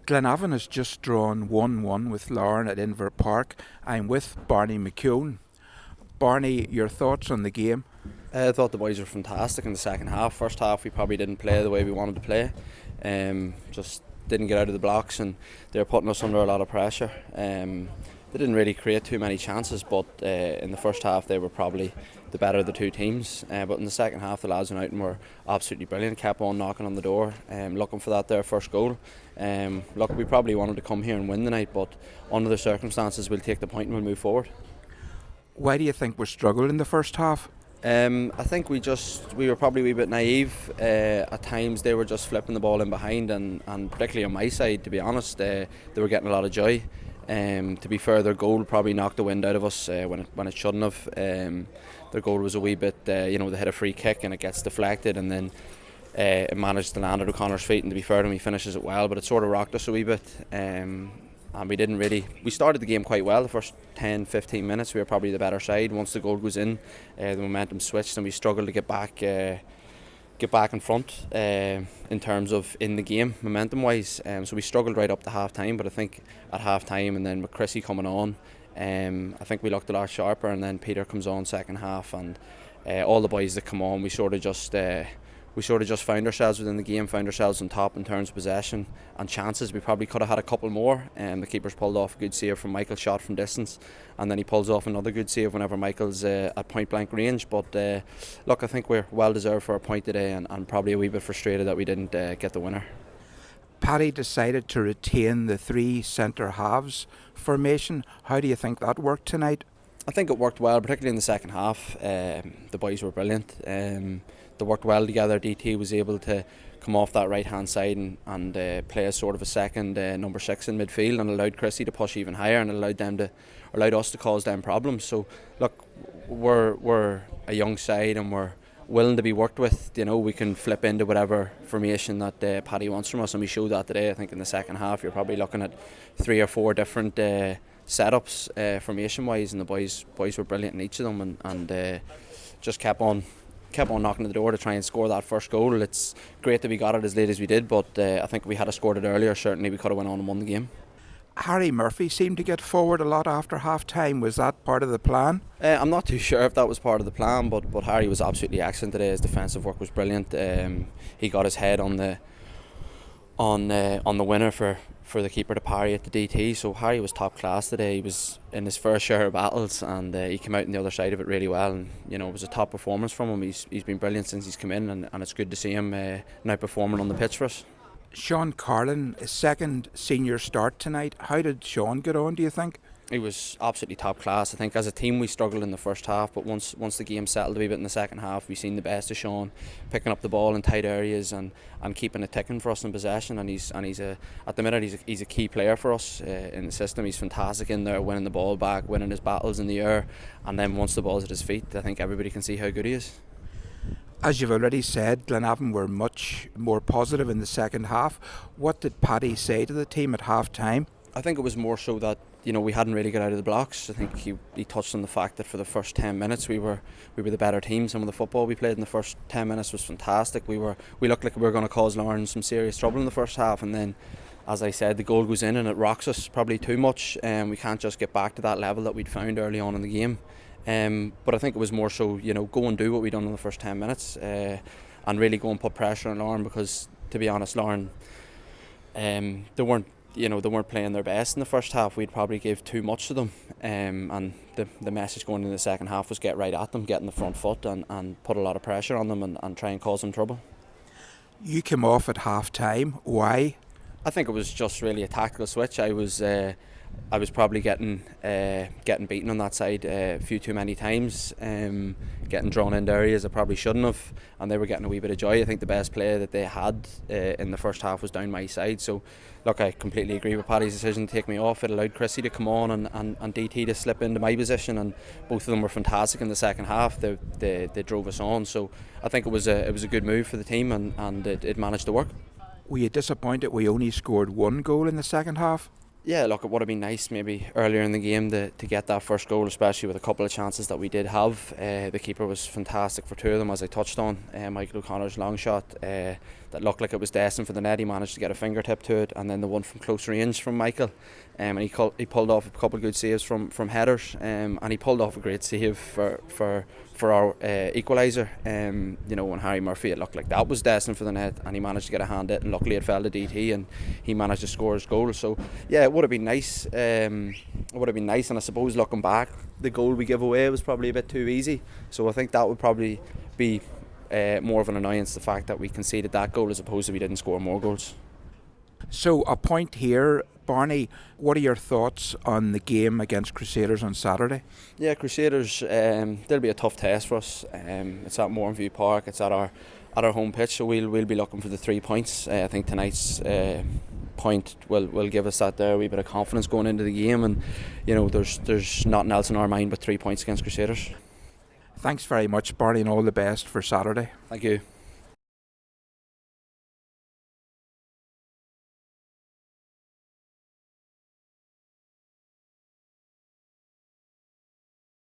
Glenavon has just drawn 1-1 with Larne at Inver Park. I'm with Barney McKeown. Barney, your thoughts on the game? I thought the boys were fantastic in the second half. First half we probably didn't play the way we wanted to play. Just didn't get out of the blocks and they were putting us under a lot of pressure. They didn't really create too many chances, but in the first half they were probably the better of the two teams. But in the second half the lads went out and were absolutely brilliant, kept on knocking on the door, looking for their first goal. Look, we probably wanted to come here and win tonight, but under the circumstances we'll take the point and we'll move forward. Why do you think we struggled in the first half? I think we were probably a wee bit naive. At times they were just flipping the ball in behind, and particularly on my side, to be honest, they were getting a lot of joy. To be fair, their goal probably knocked the wind out of us when it shouldn't have. Their goal was a wee bit, they hit a free kick and it gets deflected, and then it managed to land at O'Connor's feet, and to be fair to him, he finishes it well, but it sort of rocked us a wee bit. And we started the game quite well. The first 10-15 minutes we were probably the better side. Once the goal goes in, the momentum switched and we struggled to get back in front in terms of in the game momentum wise. So we struggled right up to half time, but I think at half time and then with Chrissy coming on, I think we looked a lot sharper, and then Peter comes on second half, and all the boys that come on, we sort of just found ourselves within the game, found ourselves on top in terms of possession and chances. We probably could have had a couple more. The keeper's pulled off a good save from Michael's shot from distance, and then he pulls off another good save whenever Michael's at point blank range. But look, I think we're well deserved for a point today, and probably a wee bit frustrated that we didn't get the winner. Paddy decided to retain the three centre halves formation. How do you think that worked tonight? I think it worked well, particularly in the second half. The boys were brilliant. They worked well together. DT was able to come off that right hand side and play as sort of a second number 6 in midfield, and allowed Chrissy to push even higher, and allowed us to cause them problems. So look, we're a young side and we're willing to be worked with. We can flip into whatever formation that Paddy wants from us, and we showed that today. I think in the second half you're probably looking at 3 or 4 different setups formation wise, and the boys were brilliant in each of them, and just kept on knocking at the door to try and score that first goal. It's great that we got it as late as we did, but I think if we had scored it earlier, certainly we could have went on and won the game. Harry Murphy seemed to get forward a lot after half time. Was that part of the plan? I'm not too sure if that was part of the plan, but Harry was absolutely excellent today. His defensive work was brilliant. He got his head on the winner for the keeper to parry at the DT. So Harry was top class today. He was in his fair share of battles, and he came out on the other side of it really well, and it was a top performance from him. He's been brilliant since he's come in, and it's good to see him now performing on the pitch for us. Sean Carlin, his second senior start tonight. How did Sean get on, do you think? He was absolutely top class. I think as a team we struggled in the first half, but once the game settled a wee bit in the second half, we've seen the best of Sean, picking up the ball in tight areas and keeping it ticking for us in possession. And he's at the minute he's a key player for us in the system. He's fantastic in there, winning the ball back, winning his battles in the air, and then once the ball's at his feet, I think everybody can see how good he is. As you've already said, Glenavon were much more positive in the second half. What did Paddy say to the team at half time? I think it was more so that we hadn't really got out of the blocks. I think he touched on the fact that for the first 10 minutes we were the better team. Some of the football we played in the first 10 minutes was fantastic. We looked like we were going to cause Larne some serious trouble in the first half, and then, as I said, the goal goes in and it rocks us probably too much, and we can't just get back to that level that we'd found early on in the game. But I think it was more so, go and do what we done in the first 10 minutes, and really go and put pressure on Larne, because to be honest, Larne, they weren't playing their best in the first half. We'd probably gave too much to them, and the message going into the second half was get right at them, get in the front foot and put a lot of pressure on them and try and cause them trouble. You came off at half time. Why? I think it was just really a tactical switch. I was probably getting beaten on that side a few too many times, getting drawn into areas I probably shouldn't have, and they were getting a wee bit of joy. I think the best play that they had in the first half was down my side. So look, I completely agree with Paddy's decision to take me off. It allowed Chrissy to come on and DT to slip into my position, and both of them were fantastic in the second half. They drove us on, so I think it was a good move for the team, and it managed to work. Were you disappointed we only scored one goal in the second half? Yeah, look, it would have been nice maybe earlier in the game to get that first goal, especially with a couple of chances that we did have. The keeper was fantastic for two of them, as I touched on. Michael O'Connor's long shot that looked like it was destined for the net. He managed to get a fingertip to it, and then the one from close range from Michael. And he pulled off a couple of good saves from headers, and he pulled off a great save for our equaliser. When Harry Murphy, it looked like that was destined for the net, and he managed to get a hand at it, and luckily it fell to DT, and he managed to score his goal. So yeah, it would have been nice. And I suppose looking back, the goal we give away was probably a bit too easy. So I think that would probably be more of an annoyance, the fact that we conceded that goal as opposed to we didn't score more goals. So a point here, Barney, what are your thoughts on the game against Crusaders on Saturday? Yeah, Crusaders, they'll be a tough test for us. It's at Mourneview Park, it's at our home pitch, so we'll be looking for the 3 points. I think tonight's point will give us that there a wee bit of confidence going into the game, and there's nothing else in our mind but 3 points against Crusaders. Thanks very much, Barney, and all the best for Saturday. Thank you.